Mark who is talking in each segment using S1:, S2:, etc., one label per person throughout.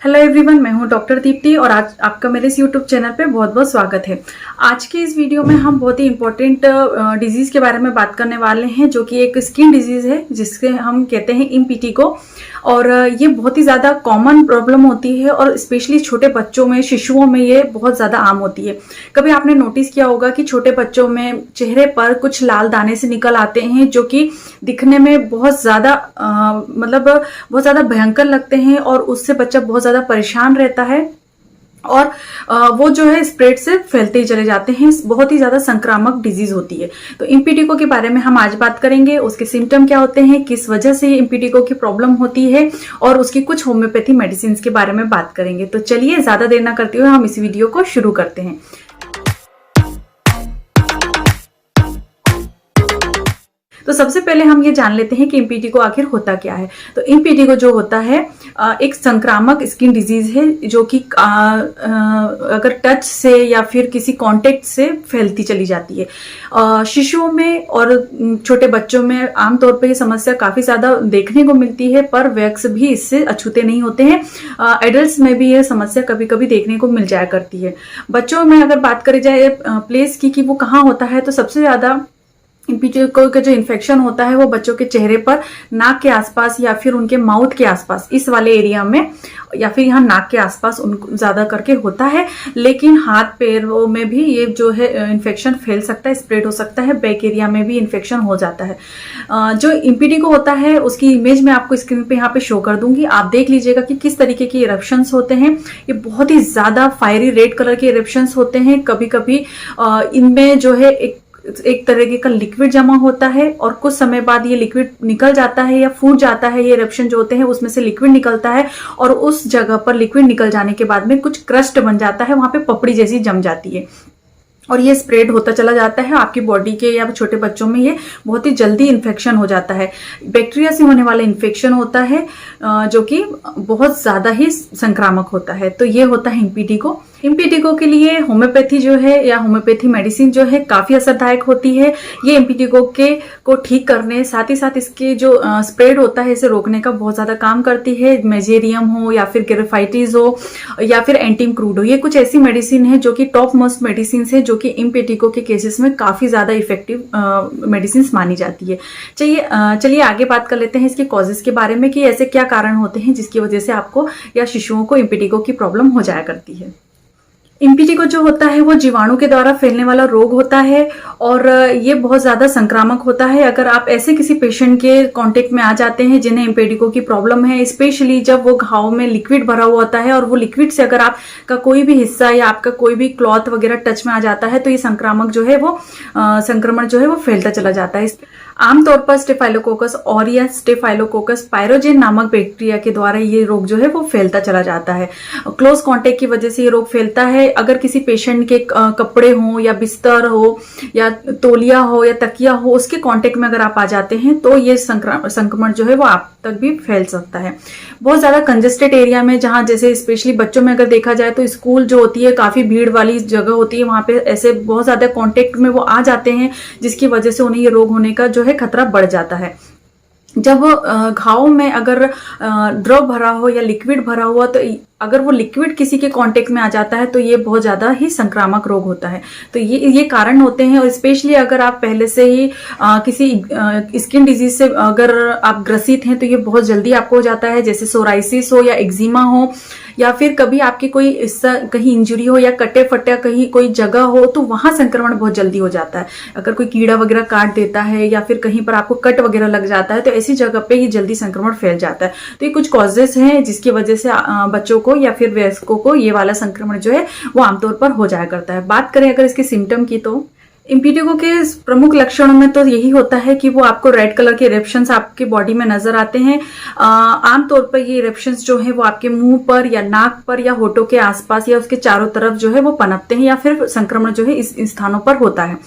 S1: Hello everyone, मैं हूं doctor Deepti और आज आपका मेरे इस यूट्यूब चैनल पे बहुत बहुत स्वागत है। आज की इस वीडियो में हम बहुत ही इंपॉर्टेंट डिजीज़ के बारे में बात करने वाले हैं, जो कि एक स्किन डिजीज़ है जिसके हम कहते हैं इम्पिटिगो। और ये बहुत ही ज़्यादा कॉमन प्रॉब्लम होती है और स्पेशली छोटे बच्चों में, शिशुओं में ये बहुत ज़्यादा आम होती है। कभी आपने नोटिस किया होगा कि छोटे बच्चों में चेहरे पर कुछ लाल दाने से निकल आते हैं, जो कि दिखने में बहुत ज़्यादा बहुत ज़्यादा भयंकर लगते हैं और उससे बच्चा बहुत ज़्यादा परेशान रहता है और वो जो है स्प्रेड से फैलते ही चले जाते हैं। बहुत ही ज़्यादा संक्रामक डिजीज होती है। तो इम्पिटिगो के बारे में हम आज बात करेंगे, उसके सिम्टम क्या होते हैं, किस वजह से इम्पिटिगो की प्रॉब्लम होती है और उसकी कुछ होम्योपैथी मेडिसिन के बारे में बात करेंगे। तो चलिए ज़्यादा देर ना करते हुए हम इस वीडियो को शुरू करते हैं। तो सबसे पहले हम ये जान लेते हैं कि इम्पिटिगो आखिर होता क्या है। तो इम्पिटिगो जो होता है एक संक्रामक स्किन डिजीज है, जो कि अगर टच से या फिर किसी कांटेक्ट से फैलती चली जाती है। शिशुओं में और छोटे बच्चों में आमतौर पर ये समस्या काफ़ी ज़्यादा देखने को मिलती है, पर वयस्क भी इससे अछूते नहीं होते हैं। एडल्ट्स में भी ये समस्या कभी कभी देखने को मिल जाया करती है। बच्चों में अगर बात करी जाए प्लेस की कि वो कहाँ होता है, तो सबसे ज़्यादा इम्पिटिगो का जो इन्फेक्शन होता है वो बच्चों के चेहरे पर, नाक के आसपास या फिर उनके माउथ के आसपास, इस वाले एरिया में या फिर यहाँ नाक के आसपास उनको ज़्यादा करके होता है। लेकिन हाथ पैरों में भी ये जो है इन्फेक्शन फैल सकता है, स्प्रेड हो सकता है, बैक एरिया में भी इन्फेक्शन हो जाता है। जो इम्पिटिगो होता है उसकी इमेज मैं आपको स्क्रीन पे यहाँ पे शो कर दूंगी, आप देख लीजिएगा कि किस तरीके के इरप्शंस होते हैं। ये बहुत ही ज़्यादा फायरी रेड कलर के इरप्शंस होते हैं। कभी कभी इनमें जो है एक तरीके का लिक्विड जमा होता है और कुछ समय बाद ये लिक्विड निकल जाता है या फूट जाता है। ये इरप्शन जो होते हैं उसमें से लिक्विड निकलता है और उस जगह पर लिक्विड निकल जाने के बाद में कुछ क्रस्ट बन जाता है, वहां पे पपड़ी जैसी जम जाती है और ये स्प्रेड होता चला जाता है आपकी बॉडी के, या छोटे बच्चों में ये बहुत ही जल्दी इन्फेक्शन हो जाता है। बैक्टीरिया से होने वाला इन्फेक्शन होता है जो कि बहुत ज़्यादा ही संक्रामक होता है। तो ये होता है इम्पिटिगो। इम्पिटिगो के लिए होम्योपैथी जो है या होम्योपैथी मेडिसिन जो है काफ़ी असरदायक होती है। ये इम्पिटिगो को ठीक करने, साथ ही साथ इसके जो स्प्रेड होता है इसे रोकने का बहुत ज़्यादा काम करती है। मेजेरियम हो या फिर ग्रेफाइटिस हो या फिर एंटीक्रूड हो, ये कुछ ऐसी मेडिसिन है जो कि टॉप मोस्ट मेडिसिन है, जो कि इम्पिटिगो के केसेस में काफ़ी ज़्यादा इफेक्टिव मेडिसिन मानी जाती है। चलिए आगे बात कर लेते हैं इसके कॉजेस के बारे में कि ऐसे क्या कारण होते हैं जिसकी वजह से आपको या शिशुओं को इम्पिटिगो की प्रॉब्लम हो जाया करती है। इम्पिटिगो जो होता है वो जीवाणु के द्वारा फैलने वाला रोग होता है और ये बहुत ज़्यादा संक्रामक होता है। अगर आप ऐसे किसी पेशेंट के कांटेक्ट में आ जाते हैं जिन्हें इम्पिटिगो की प्रॉब्लम है, स्पेशली जब वो घाव में लिक्विड भरा हुआ होता है और वो लिक्विड से अगर आपका कोई भी हिस्सा या आपका कोई भी क्लॉथ वगैरह टच में आ जाता है, तो ये संक्रामक जो है वो संक्रमण जो है वो फैलता चला जाता है। आमतौर पर स्टेफाइलोकोकस ऑरियस, स्टेफाइलोकोकस पायरोजेन नामक बैक्टीरिया के द्वारा ये रोग जो है वो फैलता चला जाता है। क्लोज कांटेक्ट की वजह से ये रोग फैलता है। अगर किसी पेशेंट के कपड़े हो या बिस्तर हो या तौलिया हो या तकिया हो, उसके कांटेक्ट में अगर आप आ जाते हैं तो ये संक्रमण जो है वो आप तक भी फैल सकता है। बहुत ज़्यादा कंजेस्टेड एरिया में, जहाँ जैसे स्पेशली बच्चों में अगर देखा जाए तो स्कूल जो होती है काफ़ी भीड़ वाली जगह होती है, वहाँ पे ऐसे बहुत ज़्यादा कांटेक्ट में वो आ जाते हैं, जिसकी वजह से उन्हें ये रोग होने का जो है खतरा बढ़ जाता है। जब घाव में अगर द्रव भरा हो या लिक्विड भरा हुआ, तो अगर वो लिक्विड किसी के कांटेक्ट में आ जाता है तो ये बहुत ज़्यादा ही संक्रामक रोग होता है। तो ये कारण होते हैं। और स्पेशली अगर आप पहले से ही किसी स्किन डिजीज से अगर आप ग्रसित हैं तो ये बहुत जल्दी आपको हो जाता है, जैसे सोराइसिस हो या एक्जिमा हो या फिर कभी आपकी कोई कहीं इंजरी हो या कटे फटे कहीं कोई जगह हो, तो वहां संक्रमण बहुत जल्दी हो जाता है। अगर कोई कीड़ा वगैरह काट देता है या फिर कहीं पर आपको कट वगैरह लग जाता है, तो ऐसी जगह पे ही जल्दी संक्रमण फैल जाता है। तो ये कुछ कॉजेस हैं जिसकी वजह से बच्चों को या फिर वयस्कों को ये वाला संक्रमण जो है वो आमतौर पर हो जाया करता है। बात करें अगर इसके सिम्टम की, तो इम्पिटिगो के प्रमुख लक्षणों में तो यही होता है कि वो आपको रेड कलर के इरप्शंस आपके बॉडी में नजर आते हैं। आमतौर पर ये इरप्शंस जो है वो आपके मुंह पर या नाक पर या होठों के आसपास या उसके चारों तरफ जो है वो पनपते हैं या फिर संक्रमण जो है इस स्थानों पर होता है।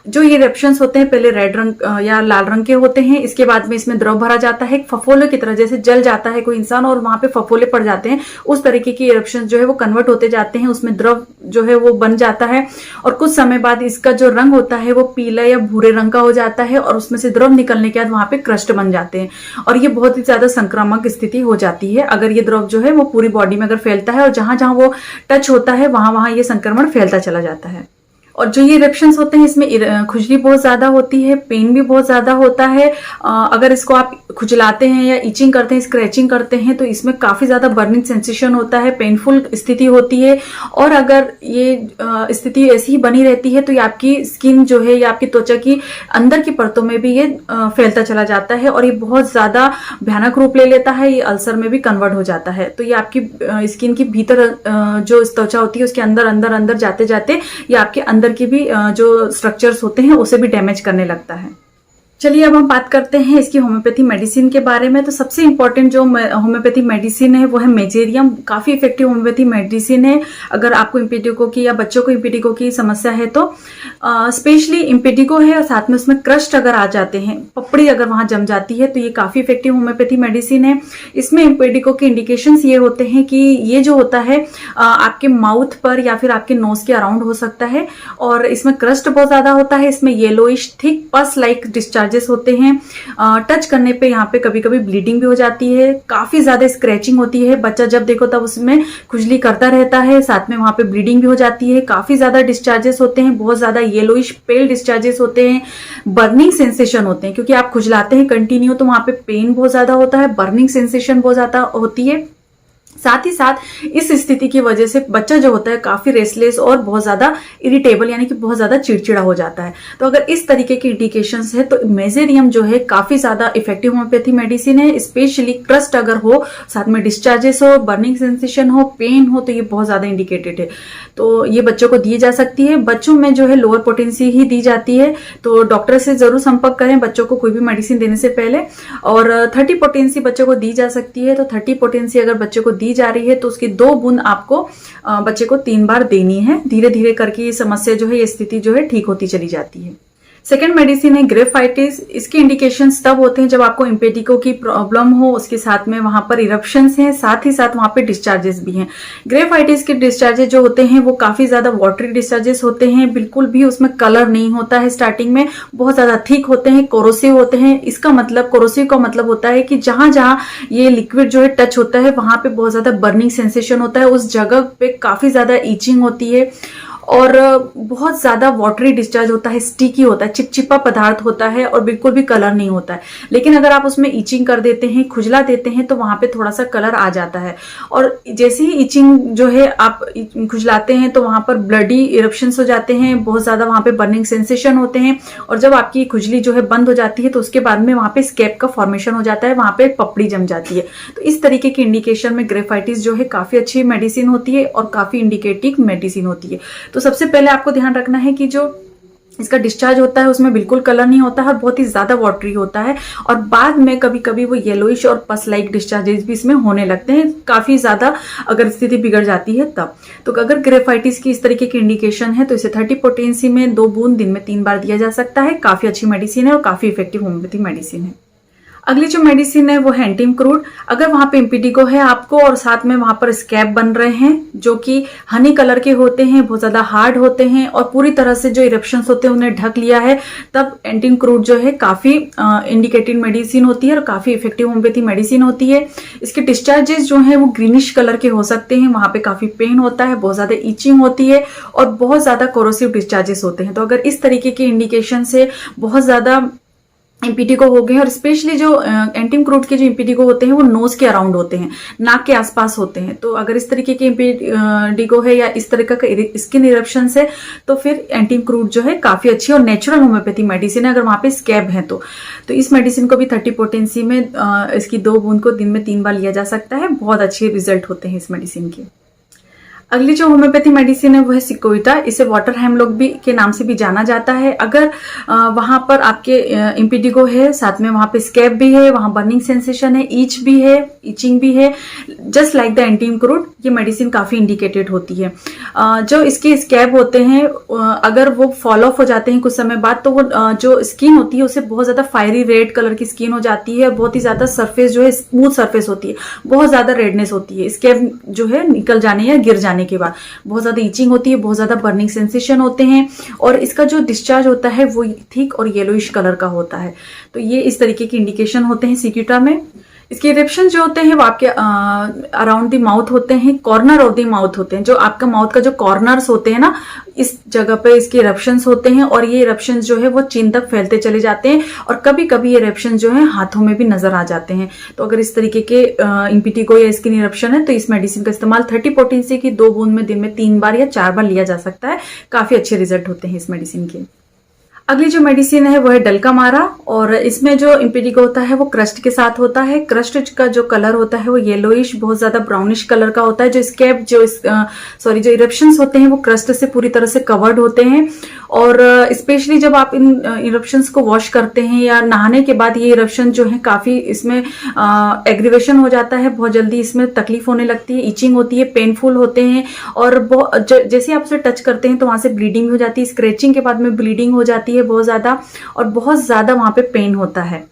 S1: जो ये इरप्शंस होते हैं पहले रेड रंग या लाल रंग के होते हैं, इसके बाद में इसमें द्रव भरा जाता है, फफोले की तरह, जैसे जल जाता है कोई इंसान और वहां पे फफोले पड़ जाते हैं, उस तरीके की इरप्शन जो है वो कन्वर्ट होते जाते हैं, उसमें द्रव जो है वो बन जाता है और कुछ समय बाद इसका जो रंग होता है वो पीला या भूरे रंग का हो जाता है और उसमें से द्रव निकलने के बाद वहां पे क्रस्ट बन जाते हैं और ये बहुत ही ज्यादा संक्रामक स्थिति हो जाती है अगर ये द्रव जो है वो पूरी बॉडी में अगर फैलता है और जहां जहां वो टच होता है वहां वहां ये संक्रमण फैलता चला जाता है। और जो ये इरप्शंस होते हैं इसमें खुजली बहुत ज्यादा होती है, पेन भी बहुत ज्यादा होता है। अगर इसको आप खुजलाते हैं या इचिंग करते हैं, स्क्रैचिंग करते हैं तो इसमें काफी ज्यादा बर्निंग सेंसेशन होता है, पेनफुल स्थिति होती है और अगर ये स्थिति ऐसी ही बनी रहती है तो ये आपकी स्किन जो है या आपकी त्वचा की अंदर की परतों में भी ये फैलता चला जाता है और ये बहुत ज्यादा भयानक रूप ले लेता है, ये अल्सर में भी कन्वर्ट हो जाता है। तो ये आपकी स्किन की भीतर जो त्वचा होती है उसके अंदर अंदर अंदर जाते जाते ये आपके अंदर की भी जो स्ट्रक्चर्स होते हैं उसे भी डैमेज करने लगता है। चलिए अब हम बात करते हैं इसकी होम्योपैथी मेडिसिन के बारे में। तो सबसे इंपॉर्टेंट जो होम्योपैथी मेडिसिन है वो है मेजेरियम। काफी इफेक्टिव होम्योपैथी मेडिसिन है अगर आपको इम्पेडिगो की या बच्चों को इम्पेडिगो की समस्या है तो। स्पेशली इम्पेडिगो है और साथ में उसमें क्रस्ट अगर आ जाते हैं, पपड़ी अगर वहां जम जाती है तो ये काफी इफेक्टिव होम्योपैथी मेडिसिन है। इसमें इम्पेडिगो के इंडिकेशंस ये होते हैं कि ये जो होता है आपके माउथ पर या फिर आपके नोज के अराउंड हो सकता है और इसमें क्रस्ट बहुत ज्यादा होता है, इसमें येलोइश थिक पस लाइक डिस्चार्ज होते हैं, टच करने पे यहाँ पे कभी कभी ब्लीडिंग भी हो जाती है, काफी ज्यादा स्क्रैचिंग होती है, बच्चा जब देखो तब उसमें खुजली करता रहता है, साथ में वहां पे ब्लीडिंग भी हो जाती है, काफी ज्यादा डिस्चार्जेस होते हैं, बहुत ज्यादा येलोइश पेल डिस्चार्जेस होते हैं, बर्निंग सेंसेशन होते हैं क्योंकि आप खुजलाते हैं कंटिन्यू तो वहां पे पेन बहुत ज्यादा होता है, बर्निंग सेंसेशन बहुत ज्यादा होती है। साथ ही साथ इस स्थिति की वजह से बच्चा जो होता है काफी रेस्टलेस और बहुत ज्यादा इरिटेबल यानी कि बहुत ज्यादा चिड़चिड़ा हो जाता है। तो अगर इस तरीके के इंडिकेशंस है तो मेजेरियम जो है काफी ज्यादा इफेक्टिव होम्योपैथी मेडिसिन है। स्पेशली क्रस्ट अगर हो, साथ में डिस्चार्जेस हो, बर्निंग सेंसेशन हो, पेन हो तो ये बहुत ज्यादा इंडिकेटेड है। तो ये बच्चों को दी जा सकती है। बच्चों में जो है लोअर पोटेंसी ही दी जाती है तो डॉक्टर से जरूर संपर्क करें बच्चों को कोई भी मेडिसिन देने से पहले। और 30 पोटेंसी बच्चों को दी जा सकती है। तो 30 पोटेंसी अगर बच्चे को दी जा रही है तो उसकी 2 बूंद आपको बच्चे को 3 बार देनी है। धीरे धीरे करके ये समस्या जो है, ये स्थिति जो है ठीक होती चली जाती है। सेकेंड मेडिसिन है ग्रेफाइटिस। इसके इंडिकेशंस तब होते हैं जब आपको इम्पेडिगो की प्रॉब्लम हो, उसके साथ में वहां पर इरप्शंस हैं, साथ ही साथ वहां पे डिस्चार्जेस भी हैं। ग्रेफाइटिस के डिस्चार्जेस जो होते हैं वो काफी ज्यादा वाटरी डिस्चार्जेस होते हैं, बिल्कुल भी उसमें कलर नहीं होता है, स्टार्टिंग में बहुत ज्यादा थिक होते हैं, कोरोसिव होते हैं। इसका मतलब, कोरोसिव का मतलब होता है कि जहां जहां ये लिक्विड जो है टच होता है वहां पे बहुत ज्यादा बर्निंग सेंसेशन होता है, उस जगह पे काफी ज्यादा ईचिंग होती है और बहुत ज्यादा वाटरी डिस्चार्ज होता है, स्टिकी होता है, चिपचिपा पदार्थ होता है और बिल्कुल भी कलर नहीं होता है। लेकिन अगर आप उसमें ईचिंग कर देते हैं, खुजला देते हैं तो वहां पे थोड़ा सा कलर आ जाता है और जैसे ही ईचिंग जो है आप खुजलाते हैं तो वहां पर ब्लडी इरप्शंस हो जाते हैं, बहुत ज्यादा वहां पे बर्निंग सेंसेशन होते हैं और जब आपकी खुजली जो है बंद हो जाती है तो उसके बाद में वहां पे स्कैब का फॉर्मेशन हो जाता है, वहां पे पपड़ी जम जाती है। तो इस तरीके के इंडिकेशन में ग्रेफाइटिस जो है काफी अच्छी मेडिसिन होती है और काफी इंडिकेटिव मेडिसिन होती है। तो सबसे पहले आपको ध्यान रखना है कि जो इसका डिस्चार्ज होता है उसमें बिल्कुल कलर नहीं होता है और बहुत ही ज्यादा वाटरी होता है और बाद में कभी कभी वो येलोइश और पस लाइक डिस्चार्जेस भी इसमें होने लगते हैं, काफी ज्यादा अगर स्थिति बिगड़ जाती है तब। तो अगर ग्रेफाइटिस की इस तरीके की इंडिकेशन है तो इसे 30 पोटेंसी में 2 बूंद दिन में 3 बार दिया जा सकता है। काफी अच्छी मेडिसिन है और काफी इफेक्टिव होम्योपैथी मेडिसिन है। अगली जो मेडिसिन है वो है एंटीमक्रूड। अगर वहां पे इम्पेडिगो है आपको और साथ में वहां पर स्कैब बन रहे हैं जो कि हनी कलर के होते हैं, बहुत ज्यादा हार्ड होते हैं और पूरी तरह से जो इरप्शंस होते हैं उन्हें ढक लिया है, तब एंटीमक्रूड जो है काफी इंडिकेटेड मेडिसिन होती है और काफी इफेक्टिव होम्योपैथी मेडिसिन होती है। इसके डिस्चार्जेस जो है वो ग्रीनिश कलर के हो सकते हैं, वहां पे काफी पेन होता है, बहुत ज्यादा ईचिंग होती है और बहुत ज्यादा कोरोसिव डिस्चार्जेस होते हैं। तो अगर इस तरीके के इंडिकेशन से बहुत ज्यादा इम्पेडिगो हो गए और स्पेशली जो एंटीमक्रूड के जो इम्पेडिगो होते हैं वो नोज के अराउंड होते हैं, नाक के आसपास होते हैं। तो अगर इस तरीके के इम्पेडिगो है या इस तरह का स्किन इरप्शन है तो फिर एंटीमक्रूड जो है काफी अच्छी और नेचुरल होम्योपैथी मेडिसिन है। अगर वहां पे स्कैब है तो इस मेडिसिन को भी 30 पोटेंसी में इसकी 2 बूंद को दिन में 3 बार लिया जा सकता है। बहुत अच्छे रिजल्ट होते हैं इस मेडिसिन के। अगली जो होम्योपैथी मेडिसिन है वो है सिकोविटा। इसे वाटर हेमलॉक भी के नाम से भी जाना जाता है। अगर वहां पर आपके इम्पिडिगो है, साथ में वहां पे स्कैब भी है, वहां बर्निंग सेंसेशन है, ईच भी है, इचिंग भी है, जस्ट लाइक द एंटीइम्क्रूड, ये मेडिसिन काफी इंडिकेटेड होती है। जो इसके स्कैब होते हैं अगर वो फॉल ऑफ हो जाते हैं कुछ समय बाद, तो वो जो स्किन होती है उसे बहुत ज्यादा फायरी रेड कलर की स्किन हो जाती है, बहुत ही ज्यादा सरफेस जो है स्मूथ सरफेस होती है, बहुत ज्यादा रेडनेस होती है। स्कैब जो है निकल जाने या गिर जाने के बाद बहुत ज्यादा ईचिंग होती है, बहुत ज्यादा बर्निंग सेंसेशन होते हैं, और इसका जो डिस्चार्ज होता है वो थिक और येलोइश कलर का होता है। तो ये इस तरीके के इंडिकेशन होते हैं सिक्यूटा में। इसके इरप्शन जो होते हैं वो आपके अराउंड द माउथ होते हैं, कॉर्नर ऑफ द माउथ होते हैं। जो आपका माउथ का जो कॉर्नर्स होते हैं ना, इस जगह पे इसके इरप्शंस होते हैं, और ये इरप्शंस जो है वो चिन तक फैलते चले जाते हैं, और कभी कभी ये इरप्शंस जो है हाथों में भी नजर आ जाते हैं। तो अगर इस तरीके के इम्पिटिगो या स्किन इरप्शन है तो इस मेडिसिन का इस्तेमाल 30 पोटेंसी की 2 बूंद में दिन में 3 बार या 4 बार लिया जा सकता है। काफी अच्छे रिजल्ट होते हैं इस मेडिसिन के। अगली जो मेडिसिन है वो है डल्कामारा, और इसमें जो इम्पिडिगो होता है वो क्रस्ट के साथ होता है। क्रस्ट का जो कलर होता है वो येलोइश, बहुत ज्यादा ब्राउनिश कलर का होता है। जो स्कैब जो इरप्शंस होते हैं वो क्रस्ट से पूरी तरह से कवर्ड होते हैं, और स्पेशली जब आप इन इरप्शंस को वॉश करते हैं या नहाने के बाद, ये इरप्शन जो है काफी इसमें एग्रीवेशन हो जाता है, बहुत जल्दी इसमें तकलीफ होने लगती है, इचिंग होती है, पेनफुल होते हैं, और जैसे आप उसे टच करते हैं तो वहां से ब्लीडिंग हो जाती है, स्क्रैचिंग के बाद में ब्लीडिंग हो जाती है बहुत ज्यादा, और बहुत ज्यादा वहां पे पेन होता है।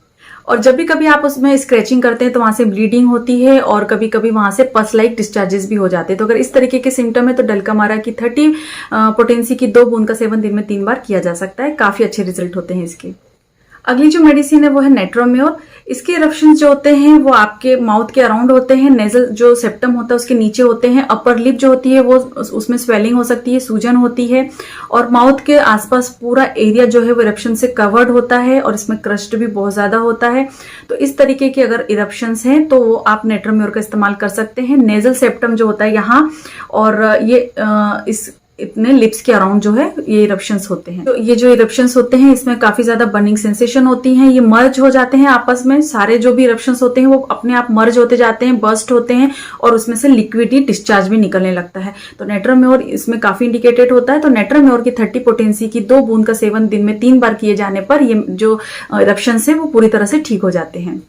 S1: और जब भी कभी आप उसमें स्क्रैचिंग करते हैं तो वहां से ब्लीडिंग होती है, और कभी कभी वहां से पस लाइक डिस्चार्जेस भी हो जाते हैं। तो अगर इस तरीके के सिम्टम है तो डल्कामारा की 30 पोटेंसी की 2 बूंद का सेवन दिन में 3 बार किया जा सकता है। काफी अच्छे रिजल्ट होते हैं इसके। अगली जो मेडिसिन है वो है नेट्रोम्योर। इसके इरप्शन जो होते हैं वो आपके माउथ के अराउंड होते हैं, नेजल जो सेप्टम होता है उसके नीचे होते हैं, अपर लिप जो होती है वो उसमें स्वेलिंग हो सकती है, सूजन होती है, और माउथ के आसपास पूरा एरिया जो है वो इरप्शन से कवर्ड होता है, और इसमें क्रस्ट भी बहुत ज्यादा होता है। तो इस तरीके के अगर इरप्शंस हैं तो आप नेट्रोम्योर का इस्तेमाल कर सकते हैं। नेजल सेप्टम जो होता है यहाँ, और ये इस इतने लिप्स के अराउंड जो है ये इरप्शंस होते हैं। तो ये जो इरप्शंस होते हैं इसमें काफी ज्यादा बर्निंग सेंसेशन होती है, ये मर्ज हो जाते हैं आपस में, सारे जो भी इरप्शंस होते हैं वो अपने आप मर्ज होते जाते हैं, बर्स्ट होते हैं, और उसमें से लिक्विड डिस्चार्ज भी निकलने लगता है। तो नेट्रोम्योर इसमें काफी इंडिकेटेड होता है। तो नेट्रोम्योर की 30 पोटेंसी की 2 बूंद का सेवन दिन में 3 बार किए जाने पर ये जो इरप्शंस है वो पूरी तरह से ठीक हो जाते हैं।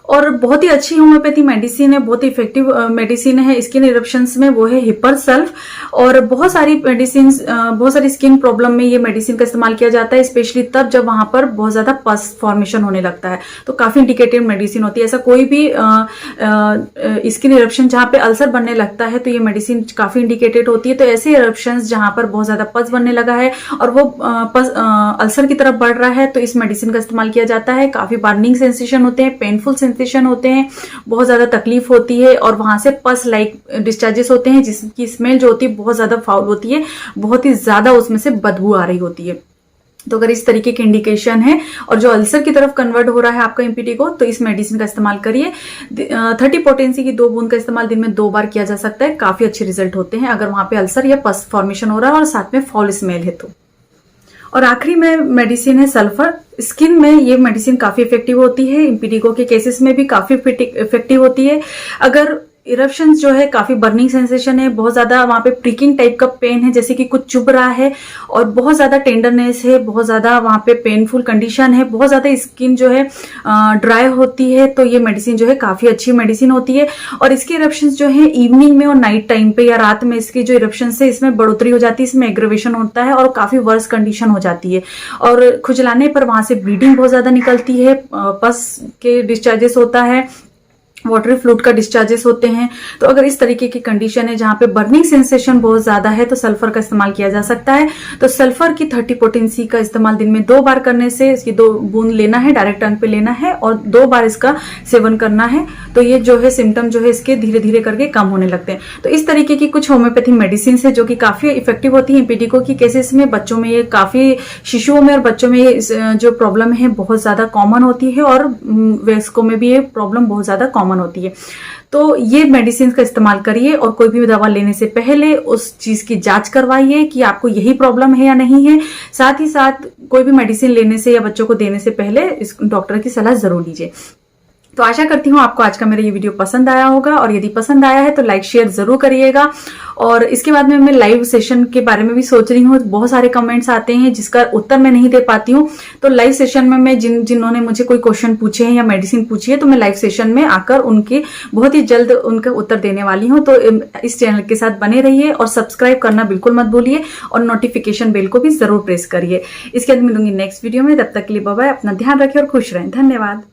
S1: और बहुत ही अच्छी होम्योपैथी मेडिसिन है, बहुत ही इफेक्टिव मेडिसिन है स्किन इरप्शंस में, वो है हिपर सल्फ। और बहुत सारी मेडिसिन, बहुत सारी स्किन प्रॉब्लम में ये मेडिसिन का इस्तेमाल किया जाता है, स्पेशली तब जब वहां पर बहुत ज्यादा पस फॉर्मेशन होने लगता है। तो काफी इंडिकेटेड मेडिसिन होती है। ऐसा कोई भी स्किन इरप्शन जहां पे अल्सर बनने लगता है तो ये मेडिसिन काफी इंडिकेटेड होती है। तो ऐसे इरप्शन जहां पर बहुत ज्यादा पस बनने लगा है और वो पस अल्सर की तरफ बढ़ रहा है तो इस मेडिसिन का इस्तेमाल किया जाता है। काफी बर्निंग सेंसेशन होते हैं, पेनफुल सेंसेशन होते हैं, बहुत ज्यादा तकलीफ होती है, और वहां से पस लाइक डिस्चार्जेस होते हैं जिसकी स्मेल जो होती है बहुत ज्यादा फाउल होती है, बहुत ही ज्यादा उसमें से बदबू आ रही होती है। तो अगर इस तरीके की इंडिकेशन है और जो अल्सर की तरफ कन्वर्ट हो रहा है आपका इम्पिटिगो, तो इस मेडिसिन का इस्तेमाल करिए। 30 पोटेंसी की 2 बूंद का इस्तेमाल दिन में 2 बार किया जा सकता है। काफी अच्छे रिजल्ट होते हैं अगर वहां पे अल्सर या पस फॉर्मेशन हो रहा है और साथ में फाउल स्मेल है तो। और आखिरी में मेडिसिन है सल्फर। स्किन में ये मेडिसिन काफी इफेक्टिव होती है, इम्पिटिगो के केसेस में भी काफी इफेक्टिव होती है। अगर इरप्शंस जो है काफी बर्निंग सेंसेशन है, बहुत ज्यादा वहां पे प्रिकिंग टाइप का पेन है, जैसे कि कुछ चुभ रहा है, और बहुत ज्यादा टेंडरनेस है, बहुत ज्यादा वहां पे पेनफुल कंडीशन है, बहुत ज्यादा स्किन जो है ड्राई होती है, तो ये मेडिसिन जो है काफी अच्छी मेडिसिन होती है। और इसके इरप्शंस जो है इवनिंग में और नाइट टाइम पे या रात में इसकी जो इरप्शंस है इसमें बढ़ोतरी हो जाती है, इसमें एग्रेवेशन होता है और काफी वर्स कंडीशन हो जाती है, और खुजलाने पर वहां से ब्लीडिंग बहुत ज्यादा निकलती है, पस के डिस्चार्जेस होता है, वाटरी फ्लूइड का डिस्चार्जेस होते हैं। तो अगर इस तरीके की कंडीशन है जहां पे बर्निंग सेंसेशन बहुत ज्यादा है तो सल्फर का इस्तेमाल किया जा सकता है। तो सल्फर की 30 पोटेंसी का इस्तेमाल दिन में 2 बार करने से, इसकी 2 बूंद लेना है, डायरेक्ट टंग पे लेना है और 2 बार इसका सेवन करना है। तो ये जो है सिम्टम जो है इसके धीरे धीरे करके कम होने लगते हैं। तो इस तरीके की कुछ होम्योपैथी मेडिसिन है जो कि काफी इफेक्टिव होती है इम्पिटिगो की केसेस में। बच्चों में ये काफी, शिशुओं में और बच्चों में ये जो प्रॉब्लम है बहुत ज्यादा कॉमन होती है, और वयस्कों में भी ये प्रॉब्लम बहुत ज्यादा कॉमन होती है। तो ये मेडिसिन का इस्तेमाल करिए, और कोई भी दवा लेने से पहले उस चीज की जांच करवाइए कि आपको यही प्रॉब्लम है या नहीं है। साथ ही साथ कोई भी मेडिसिन लेने से या बच्चों को देने से पहले इस डॉक्टर की सलाह जरूर लीजिए। तो आशा करती हूँ आपको आज का मेरा ये वीडियो पसंद आया होगा, और यदि पसंद आया है तो लाइक शेयर जरूर करिएगा। और इसके बाद में मैं लाइव सेशन के बारे में भी सोच रही हूँ। बहुत सारे कमेंट्स आते हैं जिसका उत्तर मैं नहीं दे पाती हूँ, तो लाइव सेशन में मैं जिन्होंने मुझे कोई क्वेश्चन पूछे हैं या मेडिसिन पूछी है, तो मैं लाइव सेशन में आकर उनके बहुत ही जल्द उनका उत्तर देने वाली हूँ। तो इस चैनल के साथ बने रहिए और सब्सक्राइब करना बिल्कुल मत भूलिए, और नोटिफिकेशन बेल को भी जरूर प्रेस करिए। इसके बाद मिलूंगी नेक्स्ट वीडियो में। तब तक के लिए बाय बाय, अपना ध्यान रखिए और खुश रहें। धन्यवाद।